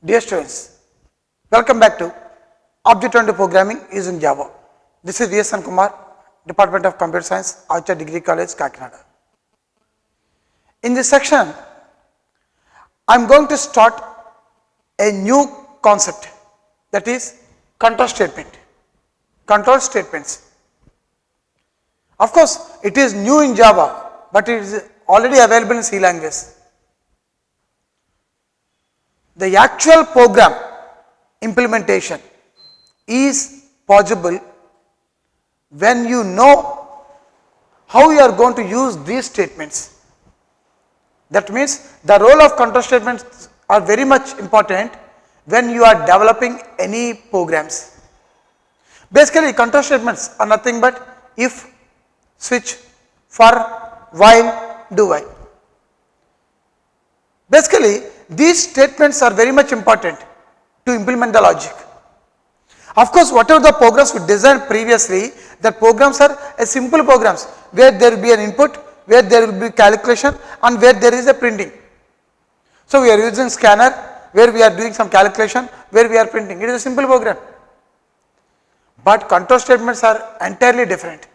Dear students, welcome back to Object-Oriented Programming using Java. This is V.S. Kumar, Department of Computer Science, Archer Degree College, Kakinada. In this section, I am going to start a new concept, that is control statement. Control statements. Of course, it is new in Java, but it is already available in C language. The actual program implementation is possible when you know how you are going to use these statements. That means the role of control statements are very much important when you are developing any programs. Basically, control statements are nothing but if, switch, for, while, do while. Basically, these statements are very much important to implement the logic. Of course, whatever the programs we designed previously, the programs are a simple programs where there will be an input, where there will be calculation, and where there is a printing. So we are using scanner where we are doing some calculation, where we are printing. It is a simple program. But control statements are entirely different.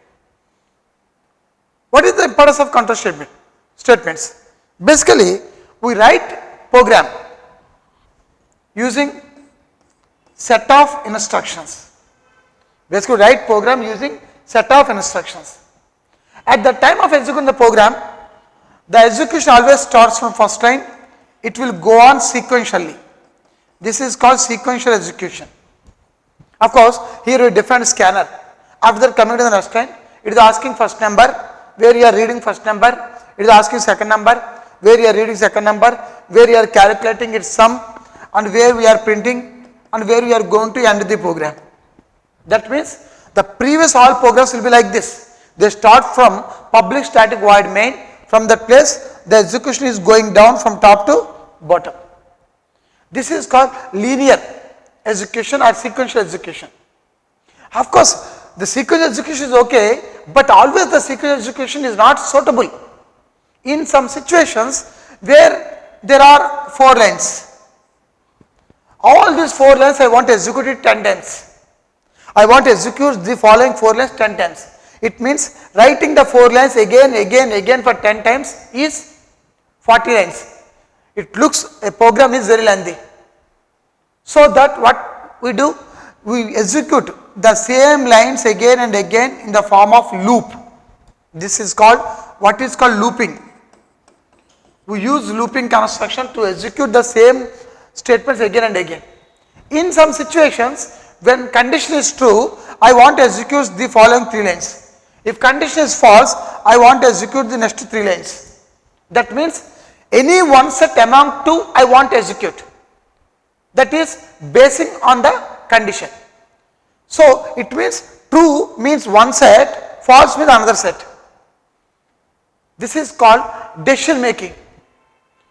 What is the importance of control statements? Basically, we write program using set of instructions. Basically, write program using set of instructions. At the time of executing the program, the execution always starts from first line. It will go on sequentially. This is called sequential execution. Of course, here we define scanner. After coming to the next line, it is asking first number, where you are reading first number. It is asking second number, where you are reading second number, where you are calculating its sum, and where we are printing, and where we are going to end the program. That means the previous all programs will be like this. They start from public static void main. From that place, the execution is going down from top to bottom. This is called linear execution or sequential execution. Of course, the sequential execution is okay, but always the sequential execution is not suitable. In some situations where there are 4 lines, all these 4 lines I want to execute it 10 times. I want to execute the following 4 lines 10 times. It means writing the 4 lines again for 10 times is 40 lines. It looks a program is very lengthy. So that what we do, we execute the same lines again and again in the form of loop. This is called what is called looping. We use looping construction to execute the same statements again and again. In some situations, when condition is true, I want to execute the following 3 lines. If condition is false, I want to execute the next 3 lines. That means any one set among 2 I want to execute. That is basing on the condition. So it means true means one set, false means another set. This is called decision making.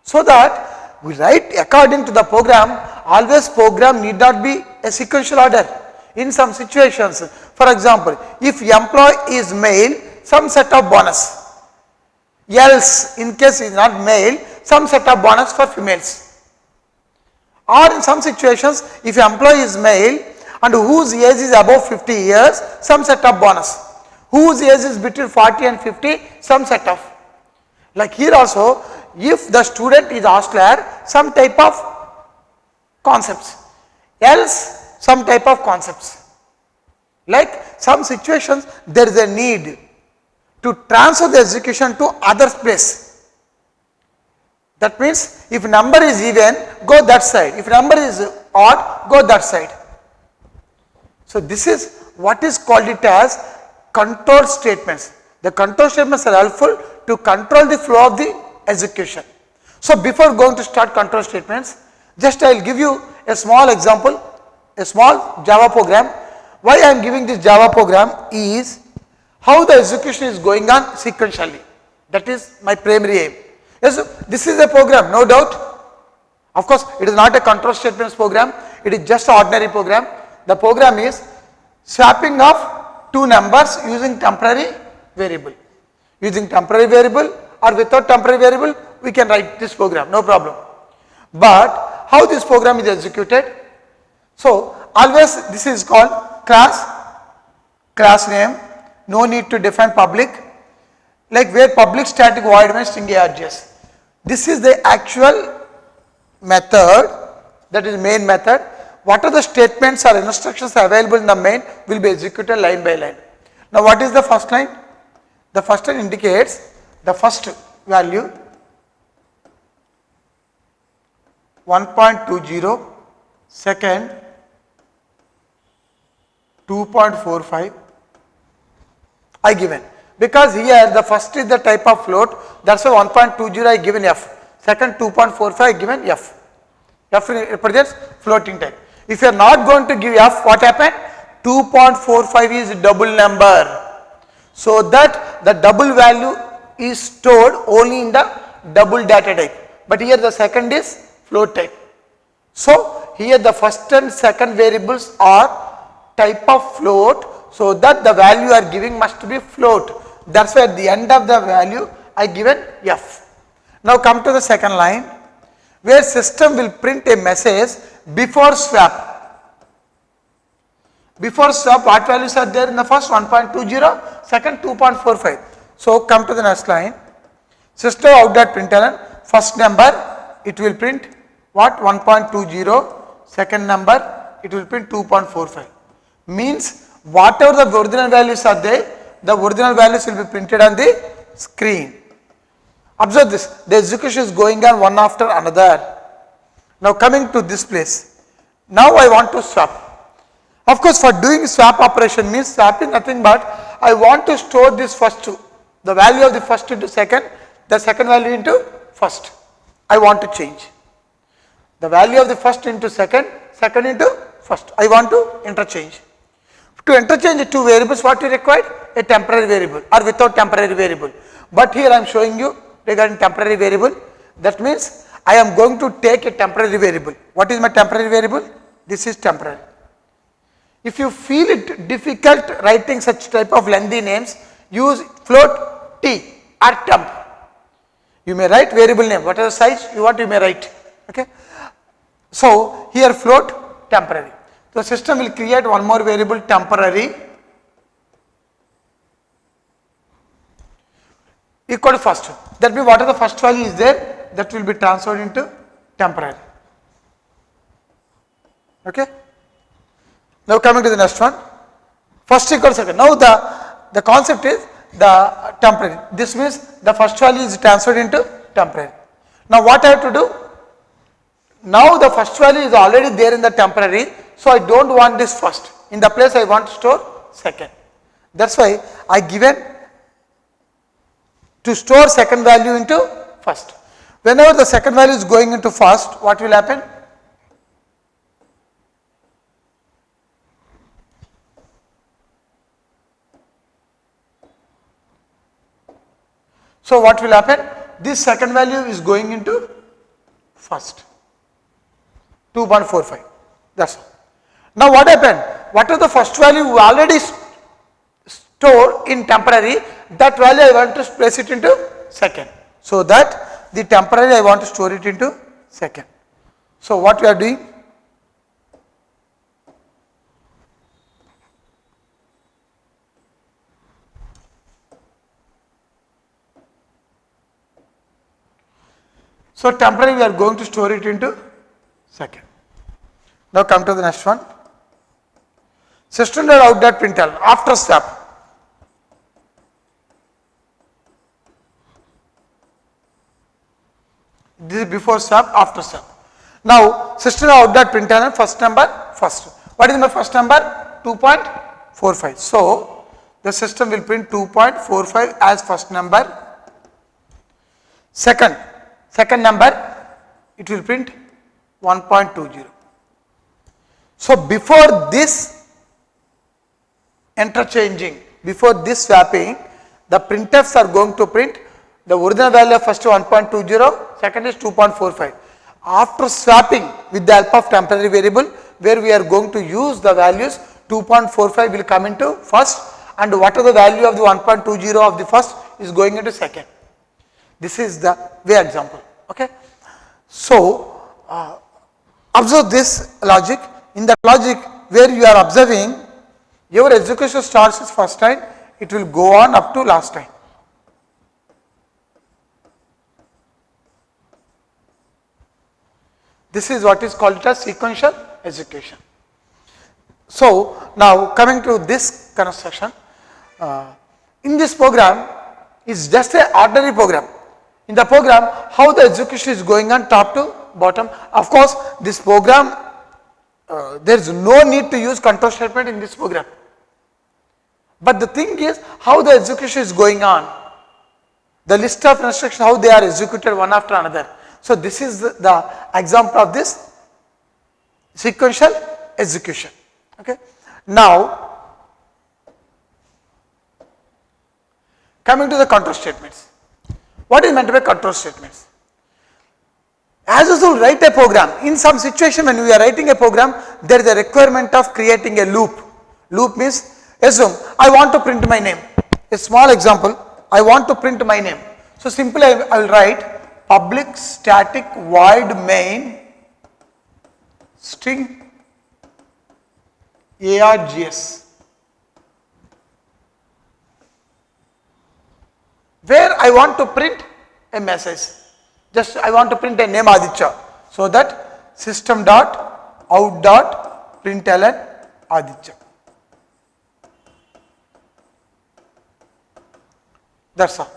So that we write according to the program, always program need not be a sequential order. In some situations, for example, if employee is male, some set of bonus. Else, in case is not male, some set of bonus for females. Or in some situations, if employee is male and whose age is above 50 years, some set of bonus. Whose age is between 40 and 50, some set of. Like here also, if the student is hostler, some type of concepts. Else, some type of concepts. Like some situations, there is a need to transfer the execution to other place. That means if number is even, go that side. If number is odd, go that side. So this is what is called it as control statements. The control statements are helpful to control the flow of the execution. So before going to start control statements, just I will give you a small example, a small Java program. Why I am giving this Java program is how the execution is going on sequentially. That is my primary aim. Yes, this is a program, no doubt. Of course, it is not a control statements program. It is just an ordinary program. The program is swapping of 2 numbers using temporary variable. Using temporary variable or without temporary variable, we can write this program, no problem. But how this program is executed. So always this is called class name, no need to define public, like where public static void main string args. This is the actual method, that is main method. What are the statements or instructions available in the main will be executed line by line. Now what is the first line? The first line indicates the first value 1.20, second 2.45 I given, because here the first is the type of float, that's why 1.20 I given f, second 2.45 I given f. F represents floating type. If you are not going to give f, what happened? 2.45 is double number, so that the double value is stored only in the double data type, but here the second is float type. So here the first and second variables are type of float, so that the value you are giving must be float. That's why at the end of the value I given f. Now come to the second line, where system will print a message before swap. Before swap, what values are there in the first? 1.20, second 2.45. So come to the next line, system out.println, first number it will print what? 1.20, second number it will print 2.45. Means whatever the original values are there, the original values will be printed on the screen. Observe this, the execution is going on one after another. Now coming to this place, now I want to swap. Of course, for doing swap operation means swap is nothing but I want to store this first two, the value of the first into second, the second value into first. I want to change the value of the first into second, second into first. I want to interchange. To interchange two variables, what you required? A temporary variable or without temporary variable. But here I am showing you regarding temporary variable. That means I am going to take a temporary variable. What is my temporary variable? This is temporary. If you feel it difficult writing such type of lengthy names, use float t or temp. You may write variable name, whatever size you want you may write. Okay. So here float temporary. The system will create one more variable temporary equal to first. That means whatever the first value is there, that will be transferred into temporary. Okay. Now coming to the next one, first equal to second. Now the concept is the temporary. This means the first value is transferred into temporary. Now what I have to do? Now the first value is already there in the temporary, so I don't want this first. In the place I want to store second. That's why I given to store second value into first. Whenever the second value is going into first, what will happen? So what will happen? This second value is going into first, 2.45. That's all. Now what happened? What is the first value we already stored in temporary, that value I want to place it into second. So that the temporary I want to store it into second. So what we are doing? So temporary we are going to store it into second. Now come to the next one. System.out.println after swap. This is before swap, after swap. Now system.out.println first number first. What is my first number? 2.45. So the system will print 2.45 as first number. Second number it will print 1.20. So before this interchanging, before this swapping, the printfs are going to print the original value of first 1.20, second is 2.45. After swapping with the help of temporary variable, where we are going to use the values, 2.45 will come into first, and whatever the value of the 1.20 of the first is going into second. This is the way example. Okay. So Observe this logic. In that logic where you are observing, your execution starts with first line, it will go on up to last line. This is what is called as sequential execution. So now coming to this construction, in this program is just an ordinary program. In the program, how the execution is going on top to bottom. Of course, this program, there is no need to use control statement in this program. But the thing is, how the execution is going on, the list of instructions, how they are executed one after another. So this is the example of this sequential execution. Okay. Now, coming to the control statements. What is meant by control statements? As usual, write a program. In some situation when we are writing a program, there is a requirement of creating a loop. Loop means, assume I want to print my name. A small example, I want to print my name. So simply I will write public static void main string args, where I want to print a message. Just I want to print a name Aditya. So that system dot out dot println Aditya. That's all.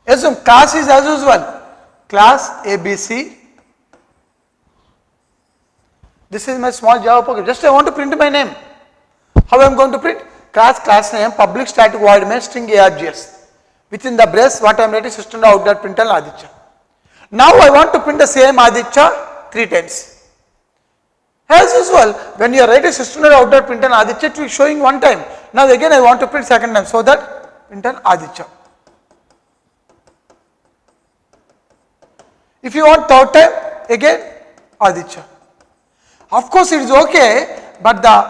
Assume class is as usual, class ABC. This is my small Java program. Just I want to print my name. How I am going to print? Class name public static void main string args. Within the brace, what I am writing system out dot println Aditya. Now I want to print the same Aditya 3 times. As usual, when you are writing system out dot println Aditya, it will be showing one time. Now again I want to print second time, so that println Aditya. If you want third time, again Aditya. Of course it is okay, but the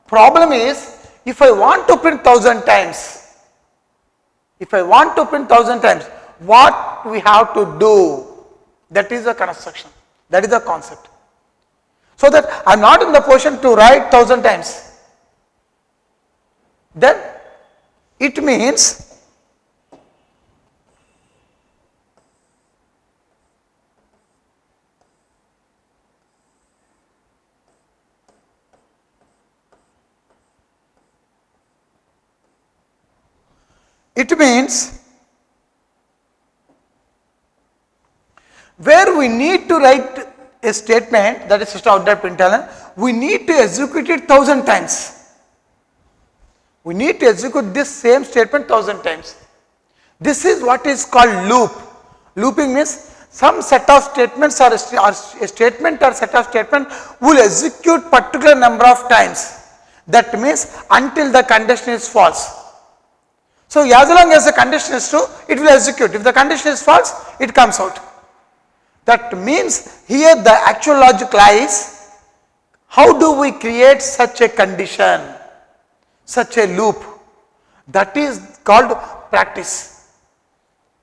problem is, if I want to print 1000 times, what we have to do? That is the construction. That is the concept. So that I am not in the position to write 1000 times. Then it means where we need to write a statement, that is system out dot println, we need to execute it 1000 times. We need to execute this same statement 1000 times. This is what is called loop. Looping means some set of statements or a statement or set of statement will execute particular number of times. That means until the condition is false. So as long as the condition is true, it will execute. If the condition is false, it comes out. That means here the actual logic lies, how do we create such a condition, such a loop? That is called practice.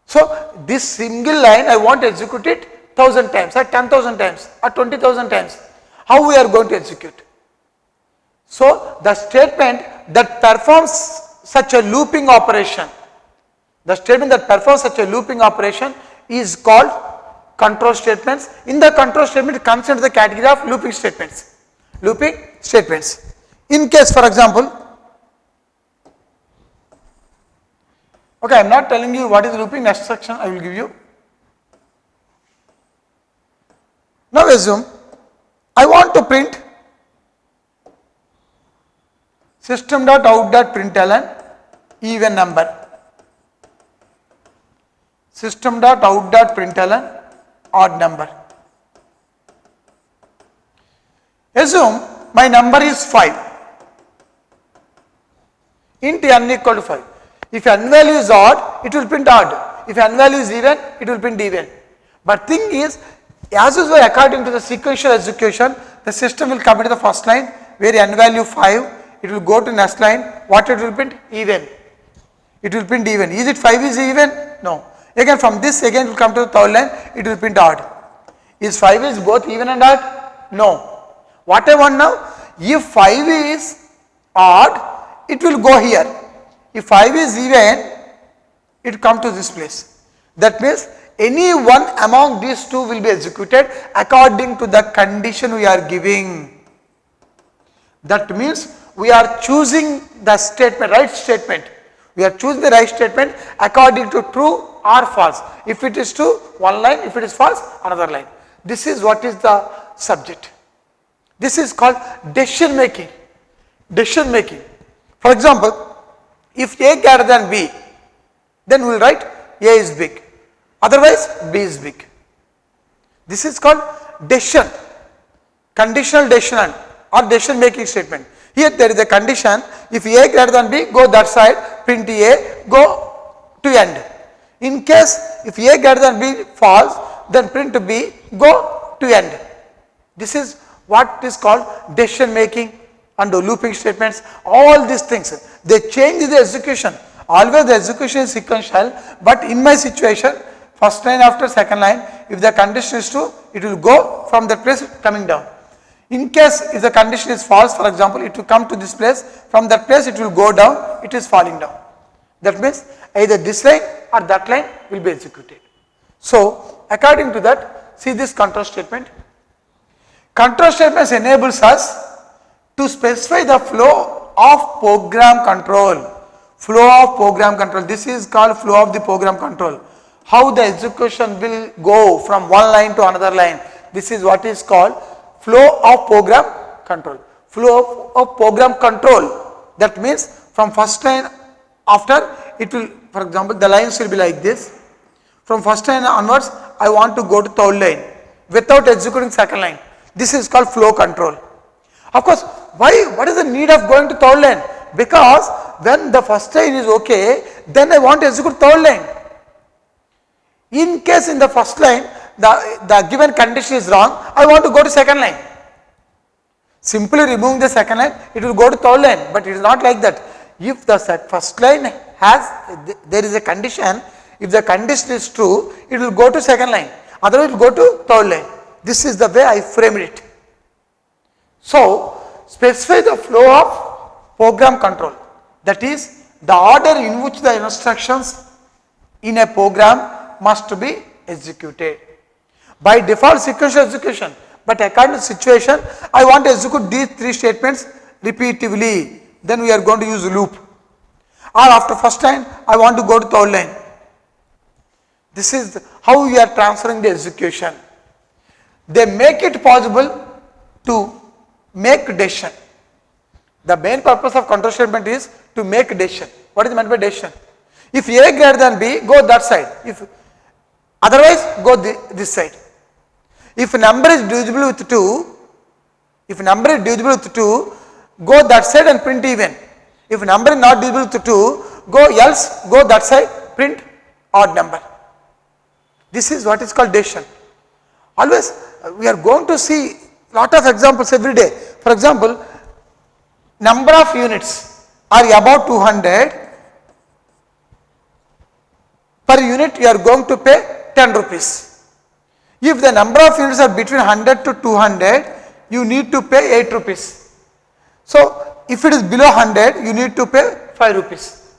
So this single line I want to execute it 1000 times or 10,000 times or 20,000 times. How we are going to execute? So the statement that performs such a looping operation, is called control statements. In the control statement, it comes into the category of looping statements. In case, for example, okay, I am not telling you what is looping. Next section I will give you. Now assume I want to print system.out.println even number. System.out.println odd number. Assume my number is 5. Int n equal to 5. If n value is odd, it will print odd. If n value is even, it will print even. But thing is, as usual, according to the sequential execution, the system will come into the first line where n value 5, it will go to next line. What it will print? Even. It will print even. Is it 5 is even? No. Again from this, again it will come to the third line, it will print odd. Is 5 is both even and odd? No. What I want now? If 5 is odd, it will go here. If 5 is even, it will come to this place. That means any one among these two will be executed according to the condition we are giving. That means we are choosing the statement, right statement. We are choosing the right statement according to true or false. If it is true, one line, if it is false, another line. This is what is the subject. This is called decision making. Decision making. For example, if A greater than B, then we will write A is big. Otherwise, B is big. This is called decision, conditional decision or decision making statement. Here there is a condition, if A greater than B, go that side, print A, go to end. In case if A greater than B false, then print B, go to end. This is what is called decision making and looping statements. All these things, they change the execution. Always the execution is sequential, but in my situation, first line after second line, if the condition is true, it will go from that place coming down. In case if the condition is false, for example, it will come to this place, from that place it will go down, it is falling down. That means either this line or that line will be executed. So according to that, see this control statement. Control statements enables us to specify the flow of program control. Flow of program control. This is called flow of the program control. How the execution will go from one line to another line. This is what is called flow of program control. Flow of program control. That means from first line after it will, for example, the lines will be like this. From first line onwards, I want to go to third line without executing second line. This is called flow control. Of course, why? What is the need of going to third line? Because when the first line is okay, then I want to execute third line. In case in the first line, the given condition is wrong, I want to go to second line. Simply removing the second line, it will go to third line, but it is not like that. If the first line has, there is a condition, if the condition is true, it will go to second line, otherwise it will go to third line. This is the way I framed it. So, specify the flow of program control, that is the order in which the instructions in a program must be executed. By default sequential execution, but according to situation, I want to execute these three statements repetitively, then we are going to use loop. Or after first line, I want to go to third line. This is how we are transferring the execution. They make it possible to make decision. The main purpose of control statement is to make decision. What is meant by decision? If A greater than B, go that side. If otherwise, go this side. If number is divisible with 2, go that side and print even. If number is not divisible with 2, go that side, print odd number. This is what is called decision. Always we are going to see lot of examples every day. For example, number of units are about 200. Per unit you are going to pay 10 rupees. If the number of units are between 100 to 200, you need to pay 8 rupees. So if it is below 100, you need to pay 5 rupees.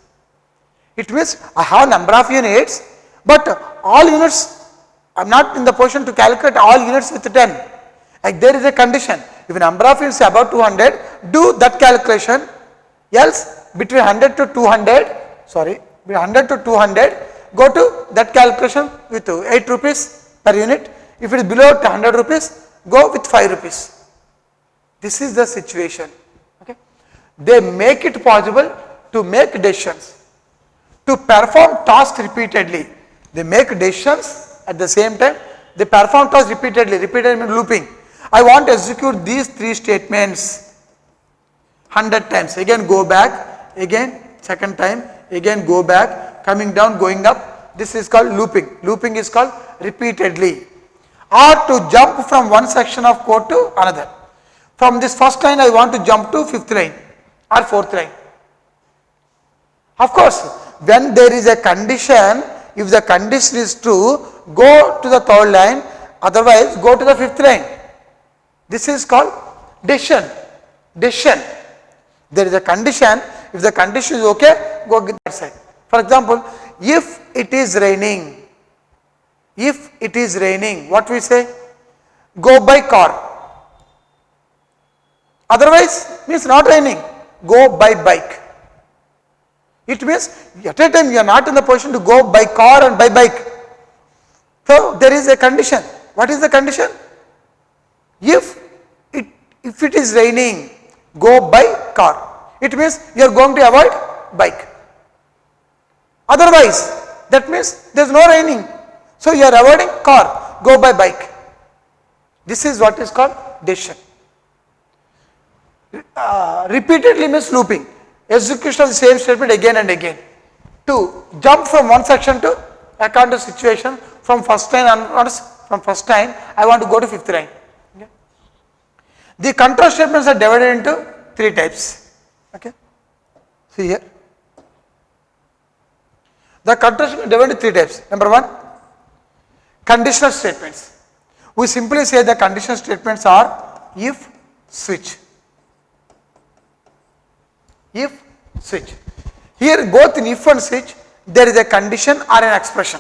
It means I have number of units, but all units, I am not in the position to calculate all units with 10. Like there is a condition, if number of units is about 200, do that calculation, else between 100 to 200, between 100 to 200, go to that calculation with 8 rupees per unit. If it is below 100 rupees, go with 5 rupees. This is the situation. Okay. They make it possible to make decisions, to perform tasks repeatedly. They make decisions at the same time, they perform tasks repeatedly. Repeatedly means looping. I want to execute these three statements 100 times. Again go back, again second time, again go back, coming down, going up. This is called looping. Looping is called repeatedly. Or to jump from one section of code to another. From this first line I want to jump to fifth line or fourth line. Of course, when there is a condition, if the condition is true, go to the third line, otherwise go to the fifth line. This is called decision. Decision. There is a condition. If the condition is okay, go that side. For example, if it is raining, what we say? Go by car. Otherwise, means not raining, go by bike. It means at a time you are not in the position to go by car and by bike. So there is a condition. What is the condition? If it is raining, go by car. It means you are going to avoid bike. Otherwise, that means there is no raining. So you are avoiding car, go by bike. This is what is called decision. Repeatedly means looping. Execution of the same statement again and again. To jump from one section to according to situation, from first line onwards, from first line I want to go to fifth line. Okay. The control statements are divided into three types. Okay. See here. The control statements are divided into three types. Number one, conditional statements. We simply say the conditional statements are if, switch. If, switch. Here both in if and switch there is a condition or an expression.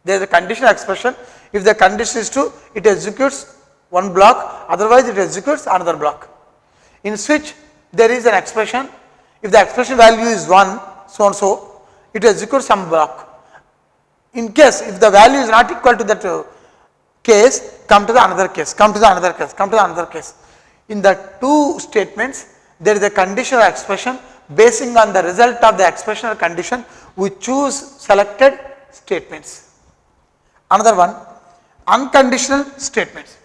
There is a conditional expression. If the condition is true, it executes one block, otherwise it executes another block. In switch there is an expression. If the expression value is 1, so and so, it executes some block. In case if the value is not equal to that case, come to the another case, come to the another case, come to the another case. In the two statements, there is a conditional expression. Basing on the result of the expression or condition, we choose selected statements. Another one, unconditional statements.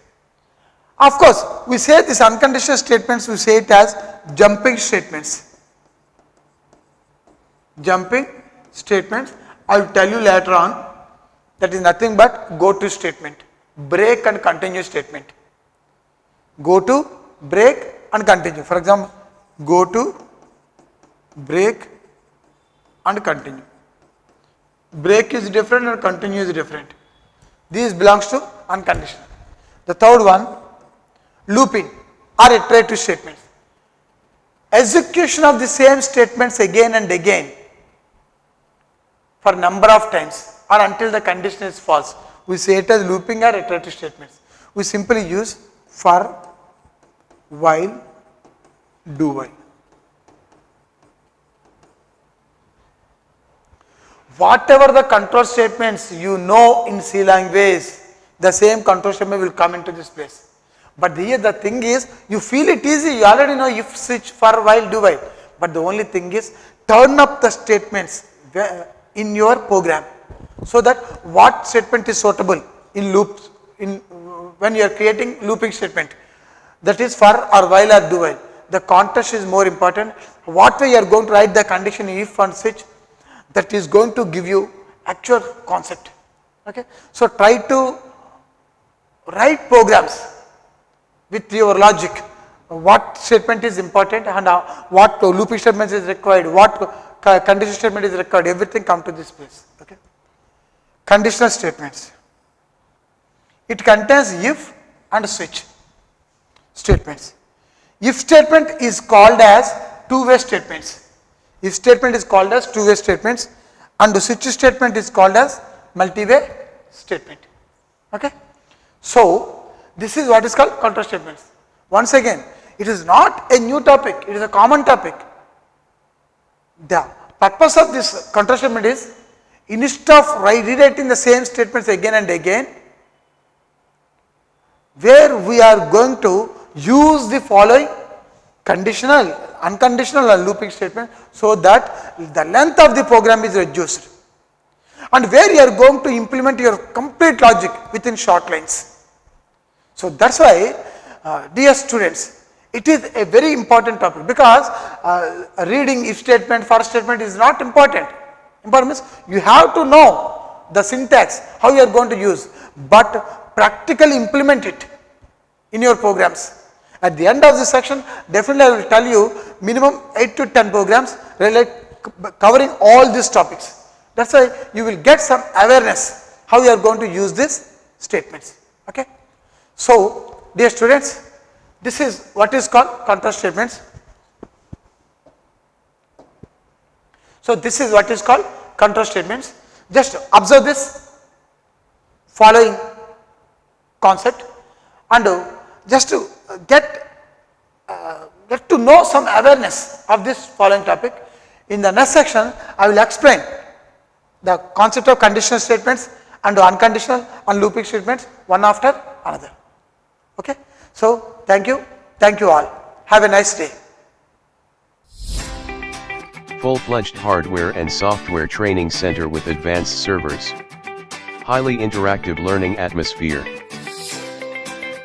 Of course, we say this unconditional statements, we say it as jumping statements. Jumping statements, I will tell you later on, that is nothing but go to statement, break and continue statement. Go to, break and continue. For example, go to, break and continue. Break is different and continue is different. This belongs to unconditional. The third one, looping or iterative statements. Execution of the same statements again and again for number of times or until the condition is false. We say it as looping or iterative statements. We simply use for, while, do while. Whatever the control statements you know in C language, the same control statement will come into this place. But here the thing is, you feel it easy, you already know if, switch, for, while, do while. But the only thing is, turn up the statements in your program, so that what statement is suitable in loops, when you are creating looping statement, that is for or while or do while. The context is more important. What way you are going to write the condition if and switch, that is going to give you actual concept. Okay. So try to write programs with your logic. What statement is important and what looping statement is required, what conditional statement is required, everything come to this place. Okay. Conditional statements. It contains if and switch statements. If statement is called as two-way statements. If statement is called as two-way statements and the switch statement is called as multi-way statement. Okay. So this is what is called control statements. Once again, it is not a new topic, it is a common topic. The purpose of this control statement is, instead of rewriting the same statements again and again, where we are going to use the following conditional, unconditional and looping statement, so that the length of the program is reduced, and where you are going to implement your complete logic within short lines. So that's why, dear students, it is a very important topic, because reading if statement, for statement is not important. Important means you have to know the syntax, how you are going to use, but practically implement it in your programs. At the end of this section, definitely I will tell you minimum 8 to 10 programs covering all these topics. That's why you will get some awareness how you are going to use these statements. Okay. So dear students, this is what is called control statements. So, this is what is called control statements. Just observe this following concept and just to get to know some awareness of this following topic. In the next section, I will explain the concept of conditional statements and unconditional and looping statements one after another. Okay. So, thank you all. Have a nice day. Full-fledged hardware and software training center with advanced servers. Highly interactive learning atmosphere.